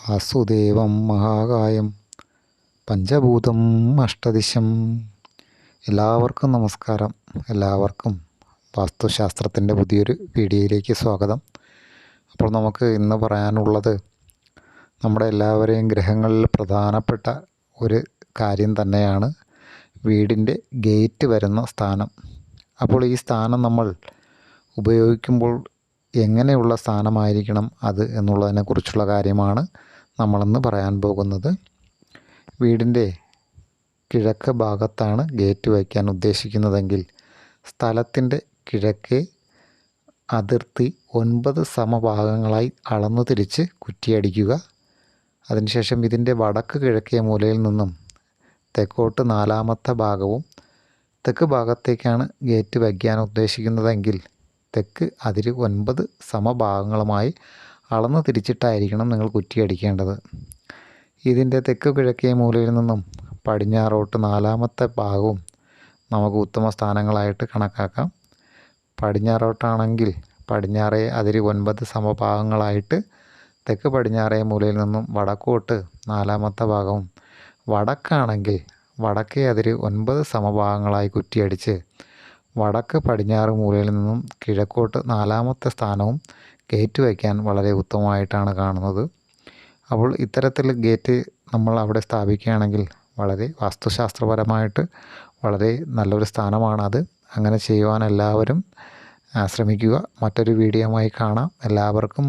വാസുദേവം മഹാകായം പഞ്ചഭൂതം അഷ്ടദിശം. എല്ലാവർക്കും നമസ്കാരം. എല്ലാവർക്കും വാസ്തുശാസ്ത്രത്തിൻ്റെ പുതിയൊരു വീഡിയോയിലേക്ക് സ്വാഗതം. അപ്പോൾ നമുക്ക് ഇന്ന് പറയാനുള്ളത് നമ്മുടെ എല്ലാവരെയും ഗ്രഹങ്ങളിൽ പ്രധാനപ്പെട്ട ഒരു കാര്യം തന്നെയാണ് വീടിൻ്റെ ഗേറ്റ് വരുന്ന സ്ഥാനം. അപ്പോൾ ഈ സ്ഥാനം നമ്മൾ ഉപയോഗിക്കുമ്പോൾ എങ്ങനെയുള്ള സ്ഥാനമായിരിക്കണം അത് എന്നുള്ളതിനെക്കുറിച്ചുള്ള കാര്യമാണ് നമ്മളിന്ന് പറയാൻ പോകുന്നത്. വീടിൻ്റെ കിഴക്ക് ഭാഗത്താണ് ഗേറ്റ് വയ്ക്കാൻ ഉദ്ദേശിക്കുന്നതെങ്കിൽ സ്ഥലത്തിൻ്റെ കിഴക്കേ അതിർത്തി 9 സമഭാഗങ്ങളായി അളന്നു തിരിച്ച് കുറ്റിയടിക്കുക. അതിനുശേഷം ഇതിൻ്റെ വടക്ക് കിഴക്കേ മൂലയിൽ നിന്നും തെക്കോട്ട് 4ാമത്തെ ഭാഗവും തെക്ക് ഭാഗത്തേക്കാണ് ഗേറ്റ് വയ്ക്കാൻ ഉദ്ദേശിക്കുന്നതെങ്കിൽ തെക്ക് അതിര് 9 സമഭാഗങ്ങളുമായി അളന്ന് തിരിച്ചിട്ടായിരിക്കണം നിങ്ങൾ കുറ്റിയടിക്കേണ്ടത്. ഇതിൻ്റെ തെക്ക് കിഴക്കേ മൂലയിൽ നിന്നും പടിഞ്ഞാറോട്ട് 4ാമത്തെ ഭാഗവും നമുക്ക് ഉത്തമ സ്ഥാനങ്ങളായിട്ട് കണക്കാക്കാം. പടിഞ്ഞാറോട്ടാണെങ്കിൽ പടിഞ്ഞാറേ അതിര് 9 സമഭാഗങ്ങളായിട്ട് തെക്ക് പടിഞ്ഞാറേ മൂലയിൽ നിന്നും വടക്കോട്ട് 4ാമത്തെ ഭാഗവും, വടക്കാണെങ്കിൽ വടക്കേ അതിര് 9 സമഭാഗങ്ങളായി കുറ്റിയടിച്ച് വടക്ക് പടിഞ്ഞാറ് മൂലയിൽ നിന്നും കിഴക്കോട്ട് 4ാമത്തെ സ്ഥാനവും ഗേറ്റ് വയ്ക്കാൻ വളരെ ഉത്തമമായിട്ടാണ് കാണുന്നത്. അപ്പോൾ ഇത്തരത്തിൽ ഗേറ്റ് നമ്മൾ അവിടെ സ്ഥാപിക്കുകയാണെങ്കിൽ വളരെ വാസ്തുശാസ്ത്രപരമായിട്ട് വളരെ നല്ലൊരു സ്ഥാനമാണത്. അങ്ങനെ ചെയ്യുവാൻ എല്ലാവരും ശ്രമിക്കുക. മറ്റൊരു വീഡിയോയുമായി കാണാം. എല്ലാവർക്കും